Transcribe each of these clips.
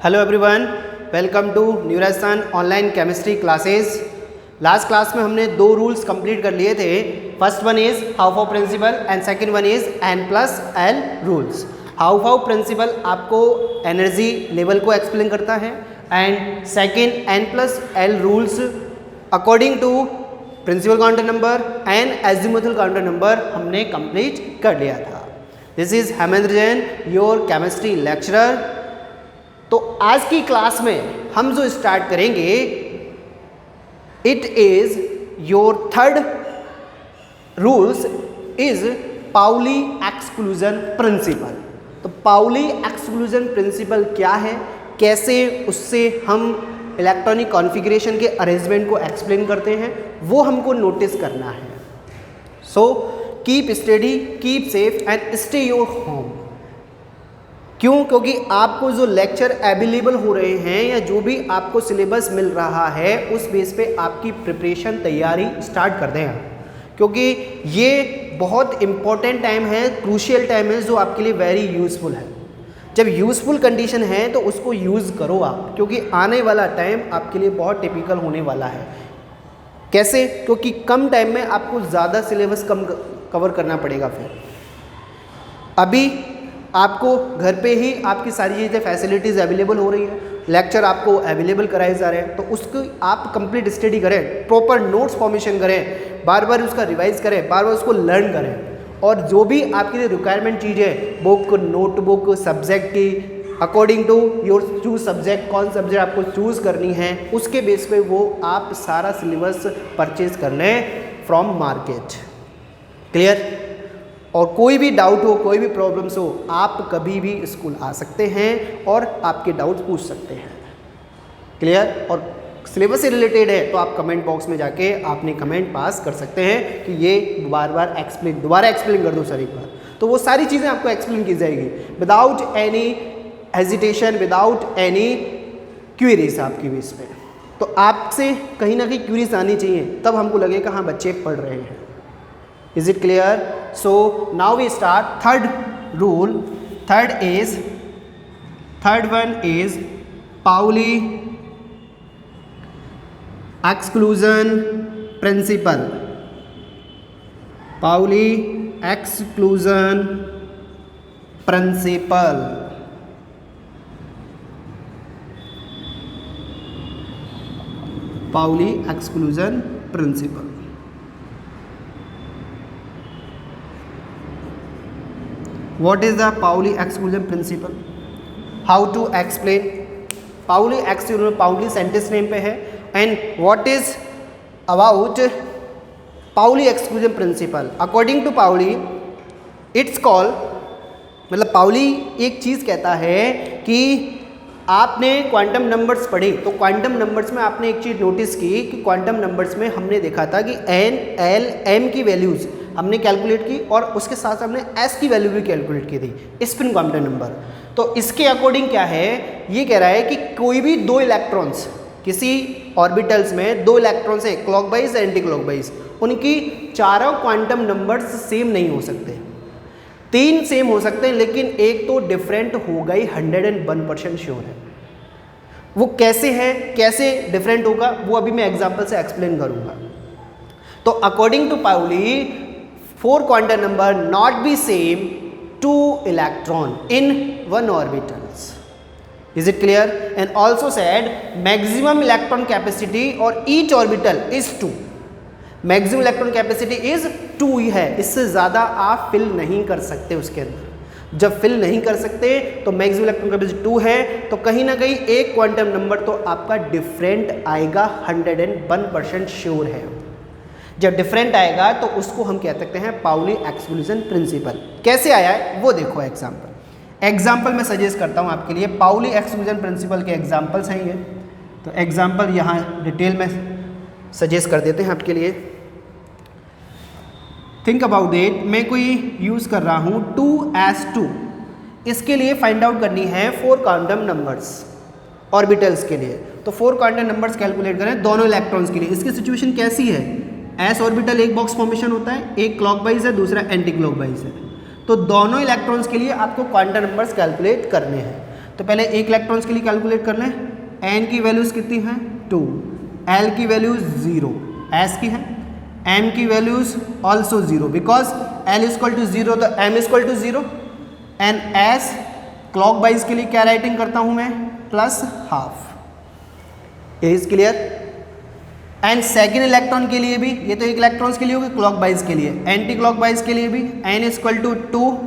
Hello everyone, welcome to Neurason online chemistry classes. Last class में हमने दो rules complete कर लिए थे। First one is aufbau principle and second one is N+L rules. Aufbau principle आपको energy level को explain करता है and second N+L rules according to principal quantum number and azimuthal quantum number हमने complete कर लिया था। This is Hemendra Jain, your chemistry lecturer. तो आज की क्लास में हम जो स्टार्ट करेंगे, it is your third rules is Pauli exclusion principle. तो पाउली एक्सक्लूजन प्रिंसिपल क्या है, कैसे उससे हम इलेक्ट्रॉनिक कॉन्फ़िगरेशन के अरेंजमेंट को एक्सप्लेन करते हैं, वो हमको नोटिस करना है। So keep study, keep safe and stay your home. क्यों? क्योंकि आपको जो लेक्चर अवेलेबल हो रहे हैं या जो भी आपको सिलेबस मिल रहा है उस बेस पे आपकी प्रिपरेशन तैयारी स्टार्ट कर दें, क्योंकि ये बहुत इम्पॉर्टेंट टाइम है, क्रूशियल टाइम है, जो आपके लिए वेरी यूज़फुल है। जब यूज़फुल कंडीशन है तो उसको यूज़ करो आप, क्योंकि आने वाला टाइम आपके लिए बहुत टिपिकल होने वाला है। कैसे? क्योंकि कम टाइम में आपको ज़्यादा सिलेबस कम कवर करना पड़ेगा। फिर अभी आपको घर पे ही आपकी सारी चीज़ें फैसिलिटीज़ अवेलेबल हो रही हैं, लेक्चर आपको अवेलेबल कराए जा रहे हैं, तो उसको आप कंप्लीट स्टडी करें, प्रॉपर नोट्स फॉर्मेशन करें, बार बार उसका रिवाइज करें, बार बार उसको लर्न करें, और जो भी आपके लिए रिक्वायरमेंट चीज़ें बुक, नोटबुक, सब्जेक्ट की according to your choose subject, कौन सब्जेक्ट आपको चूज़ करनी है, उसके बेस पे वो आप सारा सिलेबस परचेज कर लें फ्रॉम मार्केट। क्लियर? और कोई भी डाउट हो, कोई भी प्रॉब्लम्स हो, आप कभी भी स्कूल आ सकते हैं और आपके डाउट्स पूछ सकते हैं। क्लियर? और सिलेबस से रिलेटेड है तो आप कमेंट बॉक्स में जाके आपने कमेंट पास कर सकते हैं कि ये दोबारा एक्सप्लेन कर दो सर एक बार, तो वो सारी चीज़ें आपको एक्सप्लेन की जाएगी without any hesitation, without any queries आपकी बेस पे। तो आपसे कहीं ना कहीं क्वेरीज आनी चाहिए, तब हमको लगेगा हाँ बच्चे पढ़ रहे हैं। Is it clear? So now we start third rule. Third one is Pauli exclusion principle. Pauli exclusion principle. Pauli exclusion principle. What is the Pauli exclusion principle? How to explain? Pauli exclusion, Pauli sentence name पे है, and what is about Pauli exclusion principle? According to Pauli, it's called, मतलब Pauli एक चीज़ कहता है कि आपने quantum numbers पढ़े, तो क्वांटम नंबर्स में आपने एक चीज़ नोटिस की कि क्वांटम नंबर्स में हमने देखा था कि N, L, M की वैल्यूज़ हमने कैलकुलेट की, और उसके साथ हमने S की वैल्यू भी कैलकुलेट की थी, स्पिन क्वांटम नंबर। तो इसके अकॉर्डिंग क्या है, ये कह रहा है कि कोई भी दो इलेक्ट्रॉन्स, किसी ऑर्बिटल्स में दो इलेक्ट्रॉन्स है, क्लॉकवाइज एंड एंटी क्लॉकवाइज, उनकी चारों क्वांटम नंबर्स सेम नहीं हो सकते। तीन सेम हो सकते हैं, लेकिन एक तो डिफरेंट होगा ही, 101% श्योर है। वो कैसे है, कैसे डिफरेंट होगा, वो अभी मैं एग्जाम्पल से एक्सप्लेन करूंगा। तो according to Pauli, 4 quantum number not be same 2 electron in one orbitals. Is it clear? And also said maximum electron capacity or each orbital is 2. Maximum electron capacity is 2 ही है, इससे ज़्यादा आप fill नहीं कर सकते उसके अंदर। जब फिल नहीं कर सकते तो मैक्सिमम इलेक्ट्रॉन कैपेसिटी 2 है, तो कहीं ना कहीं एक क्वांटम नंबर तो आपका डिफरेंट आएगा, 101% श्योर है। जब डिफरेंट आएगा तो उसको हम कह सकते हैं पाउली एक्सक्लूजन प्रिंसिपल। कैसे आया है वो देखो। एग्जाम्पल मैं सजेस्ट करता हूँ आपके लिए, पाउली एक्सक्लूजन प्रिंसिपल के एग्जाम्पल्स हैं ये। तो एग्जाम्पल यहाँ डिटेल में सजेस्ट कर देते हैं आपके लिए। थिंक अबाउट इट, मैं कोई यूज़ कर रहा हूँ 2s2, इसके लिए फाइंड आउट करनी है 4 क्वांटम नंबर्स ऑर्बिटल्स के लिए। तो 4 क्वांटम नंबर्स कैलकुलेट करें दोनों इलेक्ट्रॉन्स के लिए। इसकी सिचुएशन कैसी है, एस ऑर्बिटल एक बॉक्स फॉर्मेशन होता है, एक क्लॉकवाइज है, दूसरा एंटी क्लॉकवाइज है। तो दोनों इलेक्ट्रॉन्स के लिए आपको क्वांटम नंबर्स कैलकुलेट करने हैं। तो पहले एक इलेक्ट्रॉन्स के लिए कैलकुलेट कर लें। n की वैल्यूज़ कितनी हैं 2, l की वैल्यूज़ 0, s की है, m की values also 0 because l equal to 0 तो m equal to 0 and s clockwise के लिए क्या राइटिंग करता हूँ मैं +12। Is clear. And second electron के लिए भी, ये तो एक इलेक्ट्रॉन्स के लिए होगी, क्लॉक वाइज के लिए, एंटी क्लॉक वाइज के लिए भी n equal to 2,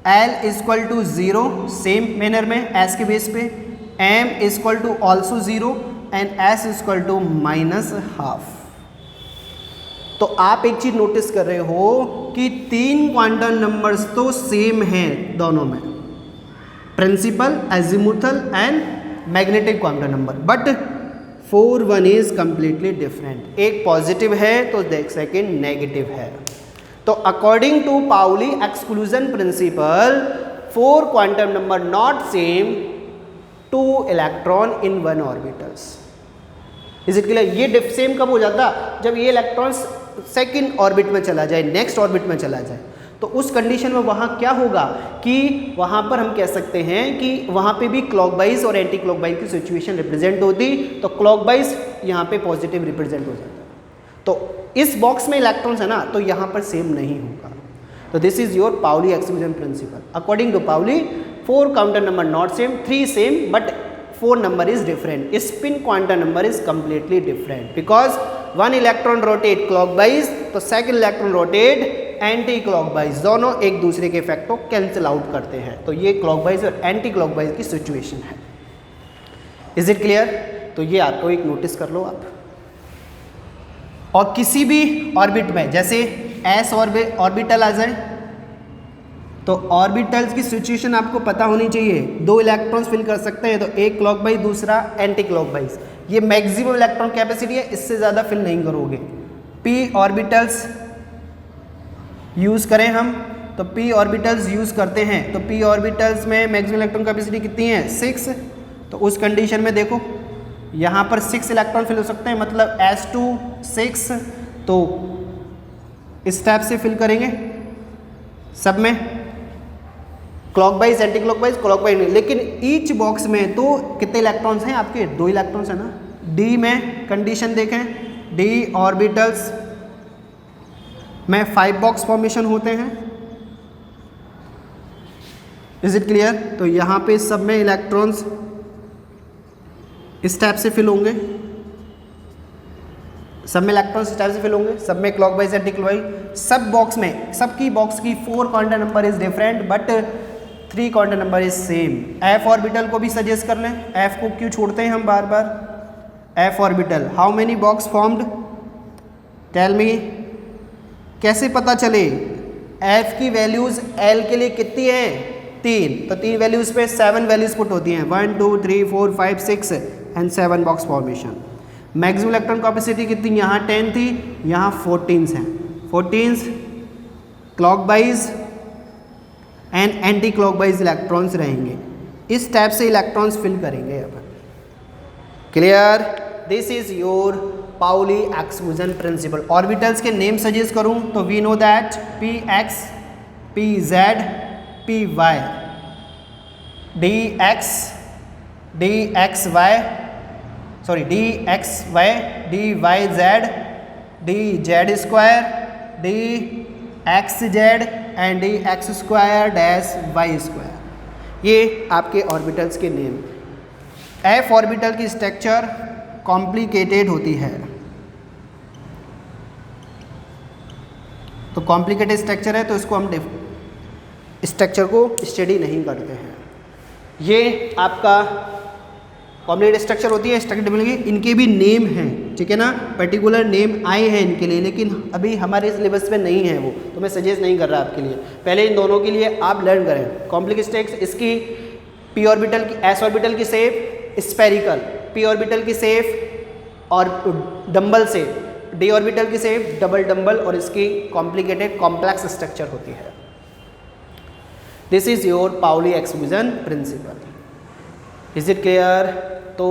l equal to 0 same manner में s के बेस पे, m equal to also 0 and s equal to -12। तो आप एक चीज नोटिस कर रहे हो कि 3 क्वांटम नंबर्स तो सेम हैं दोनों में, principal, azimuthal and magnetic quantum number, but 4 1 is completely different. एक पॉजिटिव है तो सेकेंड नेगेटिव है। तो according to Pauli exclusion principle 4 quantum number not same 2 electron in 1 orbitals. Is it clear. ये सेम कब हो जाता, जब ये इलेक्ट्रॉन सेकेंड ऑर्बिट में चला जाए, नेक्स्ट ऑर्बिट में चला जाए, तो उस कंडीशन में वहाँ क्या होगा कि वहाँ पर हम कह सकते हैं कि वहाँ पे भी क्लॉकवाइज और एंटी क्लॉकवाइज की सिचुएशन रिप्रेजेंट होती, तो क्लॉकवाइज यहाँ पे पॉजिटिव रिप्रेजेंट हो जाता। तो इस बॉक्स में इलेक्ट्रॉन्स है ना, तो यहाँ पर सेम नहीं होगा। तो this is your Pauli exclusion principle. According to Pauli 4 quantum number not same, 3 same but 4 number is different. Spin quantum number is completely different because one electron rotate clockwise तो second electron rotate anti clockwise, दोनों एक दूसरे के effect को cancel out करते हैं। तो ये क्लॉकवाइज और एंटी क्लॉकवाइज की सिचुएशन है। Is it clear. तो ये आपको एक नोटिस कर लो आप। और किसी भी ऑर्बिट में जैसे एस ऑर्बिटल आ जाए तो ऑर्बिटल्स की सिचुएशन आपको पता होनी चाहिए। 2 इलेक्ट्रॉन्स फिल कर सकते हैं, तो एक क्लॉकवाइज दूसरा एंटी क्लॉकवाइज। ये मैक्सिमम इलेक्ट्रॉन कैपेसिटी है, इससे ज़्यादा फिल नहीं करोगे। पी ऑर्बिटल्स यूज़ करें हम, तो पी ऑर्बिटल्स यूज़ करते हैं, तो पी ऑर्बिटल्स में मैक्सिमम इलेक्ट्रॉन कैपेसिटी कितनी है 6। तो उस कंडीशन में देखो यहाँ पर 6 इलेक्ट्रॉन फिल हो सकते हैं, मतलब s2 6। तो इस टाइप से फिल करेंगे सब में, क्लॉकवाइज एंटी क्लॉकवाइज क्लॉकवाइज नहीं। लेकिन ईच बॉक्स में तो कितने इलेक्ट्रॉन्स हैं आपके 2 इलेक्ट्रॉन्स है ना। डी में कंडीशन देखें, डी ऑर्बिटल्स में 5 बॉक्स फॉर्मेशन होते हैं। Is it clear. तो यहाँ पे सब में इलेक्ट्रॉन्स इस टाइप से फिल होंगे, सब में इलेक्ट्रॉन्स इस टाइप से फिल होंगे, सब में क्लॉकवाइज एंटी क्लॉकवाइज। सब बॉक्स में, सबकी बॉक्स की 4 quantum number is different but 3 quantum number is same. F orbital को भी सजेस्ट कर लें, एफ को क्यों छोड़ते हैं हम बार बार। F orbital how many box formed, tell me. कैसे पता चले एफ की वैल्यूज एल के लिए कितनी है 3, तो 3 वैल्यूज पे 7 वैल्यूज पुट होती हैं, 1 2 3 4 5 6 and 7 box formation. Maximum electron capacity कितनी, यहाँ 10 थी, यहाँ 14 हैं। 14 clockwise and anti clockwise electrons रहेंगे। इस टाइप से इलेक्ट्रॉन्स फिल करेंगे अपन। Clear. This is your Pauli exclusion principle. Orbitals के नेम सजेस्ट करूं तो we know that P X, P Z, P Y, D X Y, sorry D X Y, D Y Z, D Z square, D X Z and D X square dash Y square. ये आपके orbitals के name. F orbital की structure complicated होती है, तो complicated structure है तो इसको हम स्ट्रक्चर को स्टडी नहीं करते हैं। ये आपका कॉम्प्लिकेटेड स्ट्रक्चर होती है, स्ट्रक्चर मिलेंगे, इनके भी नेम हैं, ठीक है ना, पर्टिकुलर नेम आए हैं इनके लिए, लेकिन अभी हमारे सिलेबस में नहीं है वो, तो मैं सजेस्ट नहीं कर रहा आपके लिए। पहले इन दोनों के लिए आप लर्न करें। कॉम्प्लिकेटेड स्ट्रक्चर, इसकी पी ऑर्बिटल की, एस ऑर्बिटल की शेप स्फेरिकल, पी ऑर्बिटल की शेप और डंबल से, डी ऑर्बिटल की शेप डबल डंबल, और इसकी कॉम्प्लिकेटेड कॉम्प्लेक्स स्ट्रक्चर होती है। This is your Pauli exclusion principle. Is it clear. तो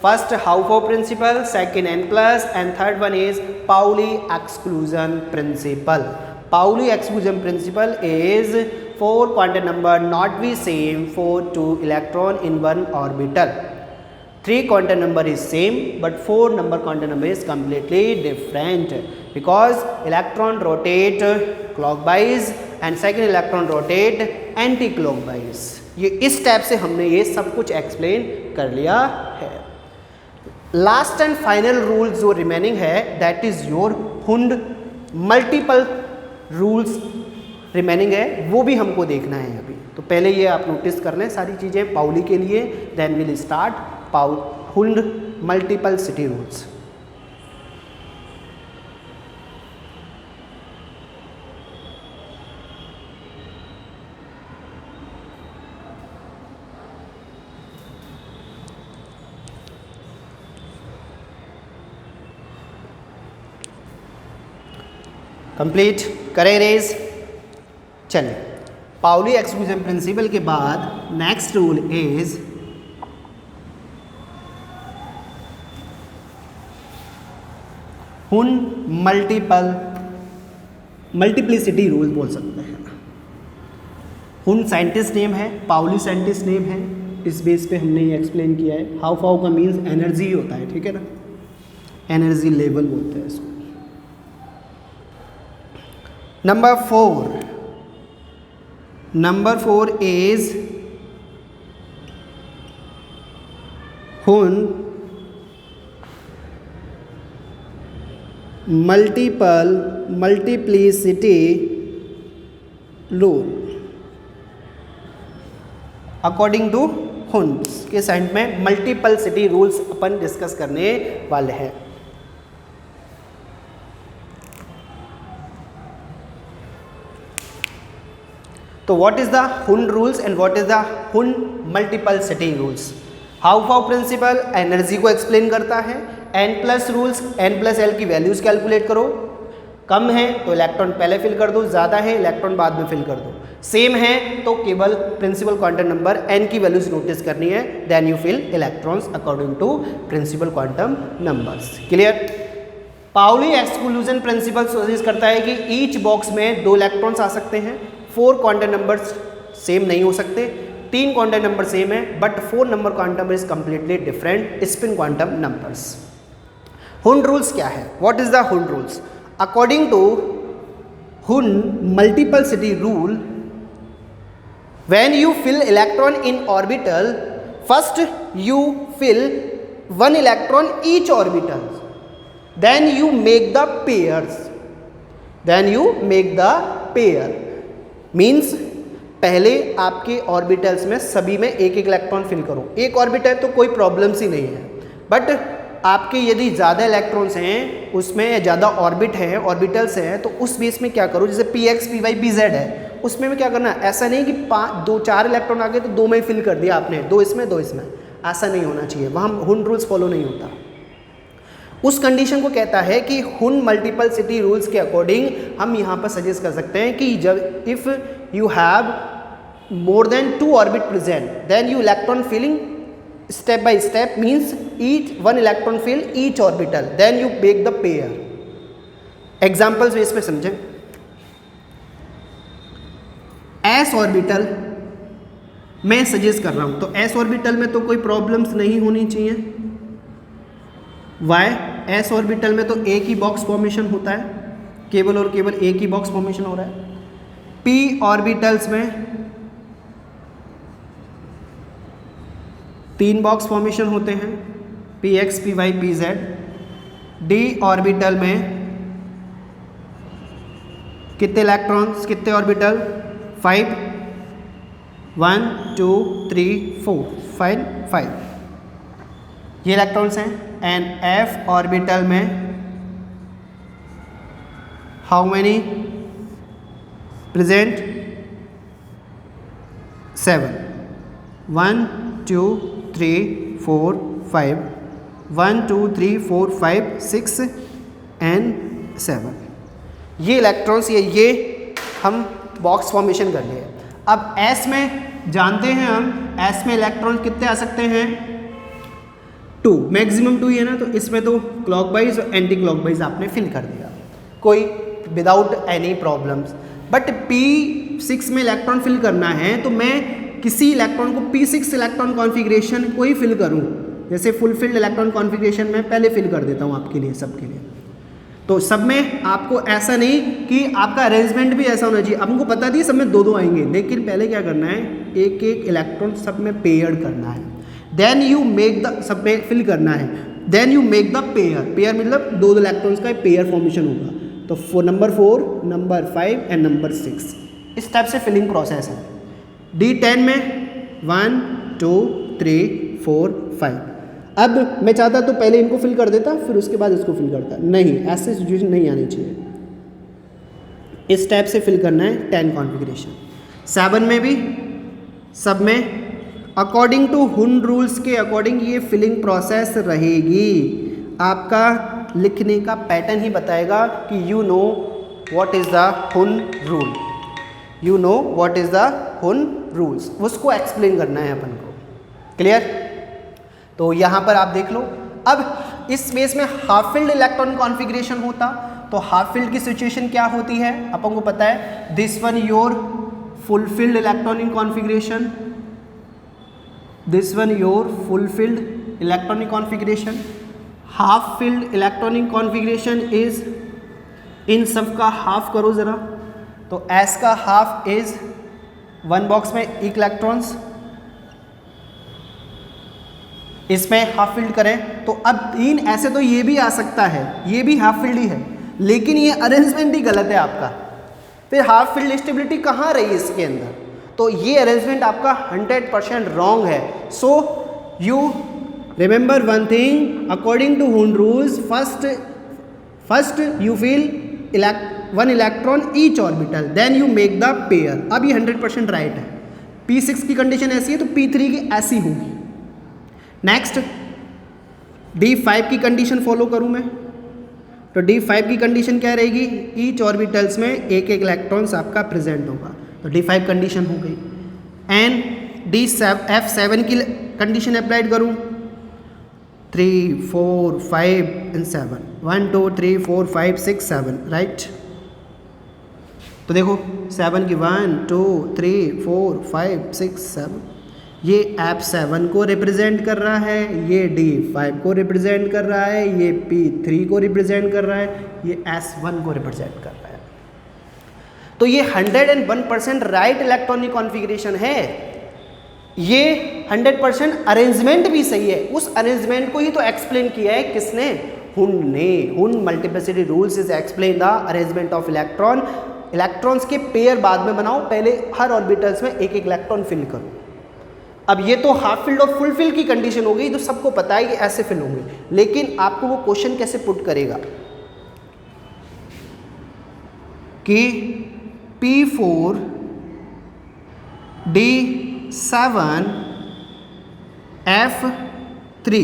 first aufbau principle, second N plus and third one is Pauli exclusion principle. Pauli exclusion principle is 4 quantum number not be same for 2 electron in one orbital. 3 quantum number is same but 4 number quantum number is completely different because electron rotate clockwise and second electron rotate anti-clockwise. ये इस type से हमने ये सब कुछ explain कर लिया है. लास्ट एंड फाइनल रूल जो रिमेनिंग है that is your Hund multiple rules remaining है, वो भी हमको देखना है अभी. तो पहले ये आप नोटिस कर लें सारी चीज़ें पाउली के लिए, then will start Hund multiplicity rules. Complete करें रेज. चलिए, पाउली एक्सक्लूजन प्रिंसिपल के बाद next rule is Hund multiplicity rule बोल सकते हैं. हुंड साइंटिस्ट नेम है, पाउली साइंटिस्ट नेम है. इस बेस पे हमने ये एक्सप्लेन किया है. हाउ फाउ का मीन्स एनर्जी होता है, ठीक है ना, एनर्जी लेवल बोलते हैं इसको. Number 4 is Hund multiplicity rule. According to Hund के साइड में मल्टीपलिसिटी रूल्स अपन डिस्कस करने वाले हैं. तो what is the Hund rules and what is the Hund multiplicity rules. Aufbau principle energy को एक्सप्लेन करता है. N plus rules, N plus L की वैल्यूज कैलकुलेट करो. कम है तो इलेक्ट्रॉन पहले फिल कर दो, ज़्यादा है इलेक्ट्रॉन बाद में फिल कर दो. सेम है तो केवल प्रिंसिपल क्वांटम नंबर एन की वैल्यूज नोटिस करनी है, then you fill electrons according to principal quantum numbers. Clear. Pauli exclusion principle suggest करता है कि ईच बॉक्स में 2 इलेक्ट्रॉन्स आ सकते हैं. 4 क्वांटम नंबर्स सेम नहीं हो सकते. 3 क्वांटम नंबर सेम है but 4 number quantum is completely different spin quantum numbers. Hund rules क्या है? What is the Hund rules? According to Hund multiplicity rule, when you fill electron in orbital, first you fill 1 electron each orbital, then you make the pair. Means पहले आपके orbitals में सभी में एक electron fill करो. एक orbital तो कोई प्रॉब्लम्स ही नहीं है, बट आपके यदि ज़्यादा इलेक्ट्रॉन्स हैं उसमें या ज़्यादा ऑर्बिट है, ऑर्बिटल्स हैं, तो उस बेस में क्या करो, जैसे P X P Y P Z है, उसमें में क्या करना है, ऐसा नहीं कि 4 इलेक्ट्रॉन आ गए तो 2 में फिल कर दिया आपने, 2 इसमें 2 इसमें. ऐसा नहीं होना चाहिए, वहाँ हुंड रूल्स फॉलो नहीं होता. उस कंडीशन को कहता है कि हुंड मल्टीपलिसिटी रूल्स के अकॉर्डिंग हम यहाँ पर सजेस्ट कर सकते हैं कि जब if you have more than 2 orbit present, then you electron filling step by step, means each 1 electron fill each orbital, then you make the pair. Examples base पे समझें. एस ऑर्बिटल मैं सजेस्ट कर रहा हूँ, तो एस ऑर्बिटल में तो कोई प्रॉब्लम्स नहीं होनी चाहिए. वाई? एस ऑर्बिटल में तो एक ही बॉक्स फॉर्मेशन होता है, केवल और केवल एक ही बॉक्स फॉर्मेशन हो रहा है. पी ऑर्बिटल्स में 3 बॉक्स फॉर्मेशन होते हैं, P X P Y P Z. D orbital में कितने इलेक्ट्रॉन्स, कितने ऑर्बिटल? 5. 1 2 3 4 5 ये इलेक्ट्रॉन्स हैं. एंड एफ ऑर्बिटल में हाउ मैनी प्रेजेंट? 7. 1 2 3 4 5 1 2 3 4 5 6 एंड 7 ये इलेक्ट्रॉन्स ये हम बॉक्स फॉर्मेशन कर लिए. अब एस में जानते हैं हम, एस में इलेक्ट्रॉन कितने आ सकते हैं? 2, मैक्सिमम 2 ही है ना, तो इसमें तो क्लॉकवाइज और एंटी क्लॉकवाइज आपने फिल कर दिया, कोई without any problems. But P P6 में इलेक्ट्रॉन फिल करना है तो मैं किसी इलेक्ट्रॉन को P6 इलेक्ट्रॉन कॉन्फ़िगरेशन को ही फिल करूं, जैसे फुलफिल्ड इलेक्ट्रॉन कॉन्फ़िगरेशन में पहले फिल कर देता हूं आपके लिए, सबके लिए। तो सब में आपको ऐसा नहीं कि आपका अरेंजमेंट भी ऐसा होना चाहिए, आपको पता थी सब में दो दो आएंगे, लेकिन पहले क्या करना है, एक एक इलेक्ट्रॉन सब में पेयर्ड करना है, देन यू मेक द, सब में फिल करना है, then you make the pair. Pair मतलब दो दो इलेक्ट्रॉन्स का पेयर फॉर्मेशन होगा। तो नंबर 4, नंबर 5 एंड नंबर 6 इस टाइप से फिलिंग प्रोसेस है। D10 में 1 2 3 4 5। अब मैं चाहता तो पहले इनको फिल कर देता, फिर उसके बाद इसको फिल करता, नहीं, ऐसे सिचुएशन नहीं आनी चाहिए। इस टाइप से फिल करना है 10 कॉन्फ़िगरेशन। 7 में भी सब में अकॉर्डिंग टू हुन रूल्स के अकॉर्डिंग ये फिलिंग प्रोसेस रहेगी। आपका लिखने का पैटर्न ही बताएगा कि you know what is the हुन rule, you know what is the हुन रूल्स, उसको एक्सप्लेन करना है अपन को। क्लियर? तो यहाँ पर आप देख लो। अब इस स्पेस में हाफ फील्ड इलेक्ट्रॉन कॉन्फ़िगरेशन होता तो हाफ फील्ड की सिचुएशन क्या होती है अपन को पता है, this one your full filled electronic configuration, this one your full filled electronic configuration. Half filled electronic configuration is, इन सब का हाफ करो ज़रा, तो एस का हाफ इज 1 बॉक्स में इलेक्ट्रॉन्स, इसमें हाफ फील्ड करें तो अब 3, ऐसे तो ये भी आ सकता है, ये भी हाफ फील्ड ही है, लेकिन ये अरेंजमेंट ही गलत है आपका। फिर हाफ फील्ड स्टेबिलिटी कहाँ रही इसके अंदर, तो ये अरेंजमेंट आपका 100% रॉन्ग है। So you remember one thing, according to Hund rules, first you fill 1 electron each orbital, then you make the pair. अब ये 100% राइट है। P6 की कंडीशन ऐसी है तो P3 की ऐसी होगी। नेक्स्ट D5 की कंडीशन फॉलो करूं मैं, तो D5 की कंडीशन क्या रहेगी, ईच ऑर्बिटल्स में एक एक इलेक्ट्रॉन्स आपका प्रेजेंट होगा, तो D5 कंडीशन हो गई। एंड F7 की कंडीशन अप्लाइड करूं, 3 4 5 एंड 7, 1 2 3 4 5 6 7, राइट। तो देखो 7 की 1 2 3 4 5 6 7, ये F7 को रिप्रेजेंट कर रहा है, ये D5 को रिप्रेजेंट कर रहा है, ये P3 को रिप्रेजेंट कर रहा है, ये S1 को रिप्रेजेंट कर रहा है। तो ये 101% राइट इलेक्ट्रॉनिक कॉन्फ़िगरेशन है। ये 100% अरेंजमेंट भी सही है। उस अरेंजमेंट को ही तो एक्सप्लेन किया है किसने, हुन ने। हुन multiplicity rules is explain the arrangement of electron. Electrons के पेयर बाद में बनाओ, पहले हर ऑर्बिटल्स में एक एक इलेक्ट्रॉन फिल करो। अब ये तो हाफ फील्ड और फुल फील्ड की कंडीशन हो गई, तो सबको पता है कि ऐसे फिल होंगे, लेकिन आपको वो क्वेश्चन कैसे पुट करेगा कि P4 D7 F3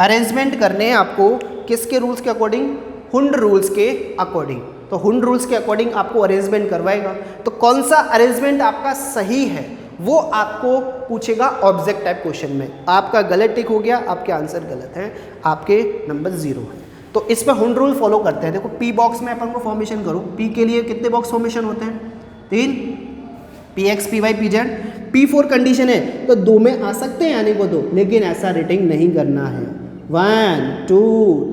अरेंजमेंट करने हैं आपको किसके रूल्स के अकॉर्डिंग, हुन रूल्स के अकॉर्डिंग। तो हुन रूल्स के अकॉर्डिंग आपको अरेंजमेंट करवाएगा, तो कौन सा अरेंजमेंट आपका सही है वो आपको पूछेगा ऑब्जेक्ट टाइप क्वेश्चन में। आपका गलत टिक हो गया, आपके आंसर गलत हैं, आपके नंबर 0 है। तो इसमें हुन रूल फॉलो करते हैं। देखो P बॉक्स में अपन को फॉर्मेशन करो, P के लिए कितने बॉक्स फॉर्मेशन होते हैं, 3, PX PY PZ। P4 condition है तो 2 में आ सकते हैं आने को, 2, लेकिन ऐसा रेटिंग नहीं करना है। 1 2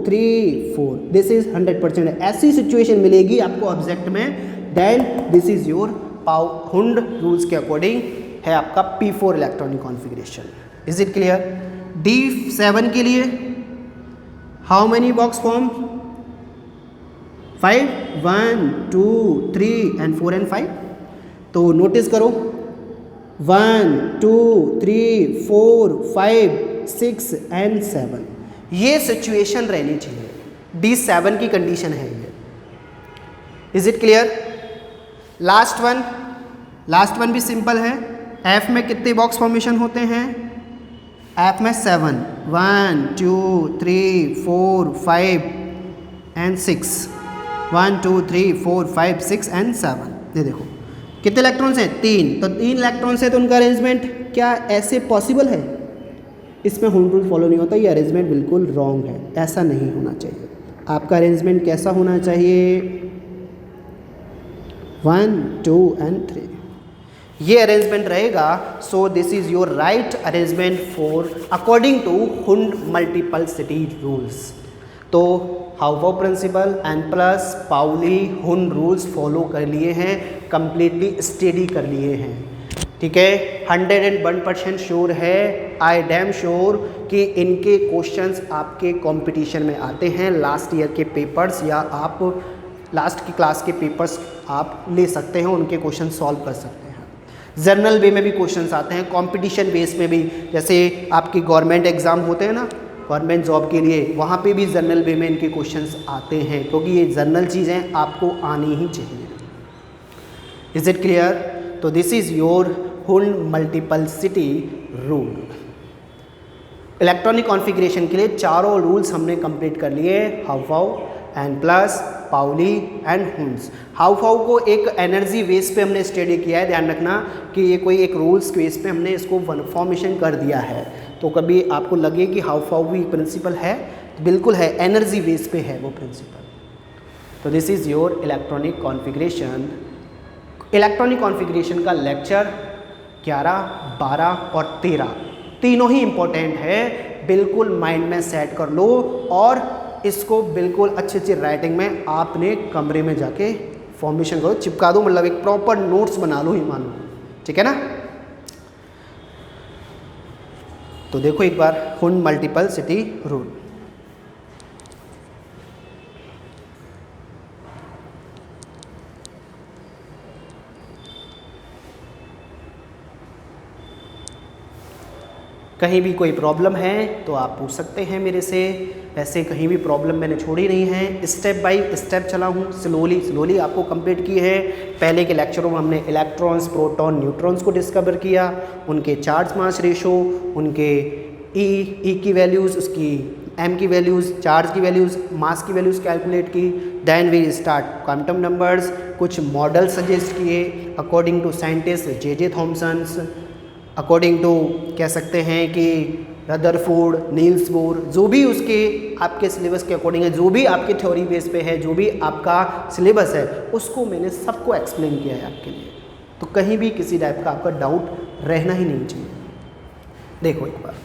3 4, दिस इज 100%। ऐसी सिचुएशन मिलेगी आपको ऑब्जेक्ट में, देन दिस इज योर हुन रूल्स के अकॉर्डिंग है आपका P4 electronic configuration. Is it clear? D7 के लिए how many box form, 5, 1 2 3 and 4 and 5। तो नोटिस करो 1 2 3 4 5 6 एंड 7, ये सिचुएशन रहनी चाहिए। D7 की कंडीशन है ये। Is it clear? Last one भी सिंपल है। F में कितने बॉक्स फॉर्मेशन होते हैं, F में 7, 1 2 3 4 5 एंड 6, 1 2 3 4 5 6 एंड 7। ये देखो कितने इलेक्ट्रॉन्स हैं, 3, तो 3 इलेक्ट्रॉन्स है, तो उनका अरेंजमेंट क्या ऐसे पॉसिबल है? इसमें हुन रूल फॉलो नहीं होता, ये अरेंजमेंट बिल्कुल रॉन्ग है, ऐसा नहीं होना चाहिए। आपका अरेंजमेंट कैसा होना चाहिए, 1 2 एंड 3, ये अरेंजमेंट रहेगा. So this is your right arrangement for according to Hund multiplicity rules. तो Aufbau principle and plus Pauli Hund rules follow कर लिए हैं, कंप्लीटली स्टडी कर लिए हैं. ठीक है, 101% श्योर है, आई डैम श्योर कि इनके क्वेश्चंस आपके कंपटीशन में आते हैं. लास्ट ईयर के पेपर्स या आप लास्ट की क्लास के पेपर्स आप ले सकते हैं, उनके क्वेश्चन सॉल्व कर सकते हैं. जर्नल वे में भी क्वेश्चंस आते हैं, कंपटीशन बेस में भी, जैसे आपकी गवर्नमेंट एग्ज़ाम होते हैं ना, गवर्नमेंट जॉब के लिए, वहाँ पे भी जर्नल वे में इनके क्वेश्चंस आते हैं, क्योंकि ये जर्नल चीज़ें आपको आनी ही चाहिए. Is it clear? तो this is your Hund multiplicity rule. Electronic configuration के लिए चारों रूल्स हमने कंप्लीट कर लिए, Aufbau and plus Pauli and Hund's. Aufbau को एक एनर्जी बेस पे हमने स्टडी किया है, ध्यान रखना कि ये कोई एक रूल्स बेस पे हमने इसको फॉर्मेशन कर दिया है. तो कभी आपको लगे कि हाउफॉ भी प्रिंसिपल है, तो बिल्कुल है, एनर्जी बेस पे है वो प्रिंसिपल. तो this is your electronic configuration. Electronic configuration का लेक्चर 11, 12 और 13 तीनों ही इम्पोर्टेंट है, बिल्कुल माइंड में सेट कर लो और इसको बिल्कुल अच्छी राइटिंग में आपने कमरे में जाके फॉर्मेशन करो, चिपका दो, मतलब एक प्रॉपर नोट्स बना लो ही मान लो. ठीक है ना? तो देखो एक बार हुंड मल्टीपल्सिटी रूल. कहीं भी कोई प्रॉब्लम है तो आप पूछ सकते हैं मेरे से. वैसे कहीं भी प्रॉब्लम मैंने छोड़ी नहीं है, स्टेप बाय स्टेप चला हूँ, स्लोली आपको कंप्लीट की है. पहले के लेक्चरों में हमने इलेक्ट्रॉन्स, प्रोटॉन, न्यूट्रॉन्स को डिस्कवर किया, उनके चार्ज मास रेशो, उनके ई की वैल्यूज़, उसकी एम की वैल्यूज़, चार्ज की वैल्यूज़, मास की वैल्यूज़ कैलकुलेट की. Then we start quantum numbers, कुछ मॉडल सजेस्ट किए according to scientist J Thomson, according to कह सकते हैं कि रदरफोर्ड, नील्स बोर, जो भी उसके आपके सिलेबस के अकॉर्डिंग है, जो भी आपके थ्योरी बेस पे है, जो भी आपका सिलेबस है, उसको मैंने सबको एक्सप्लेन किया है आपके लिए. तो कहीं भी किसी टाइप का आपका डाउट रहना ही नहीं चाहिए. देखो एक बार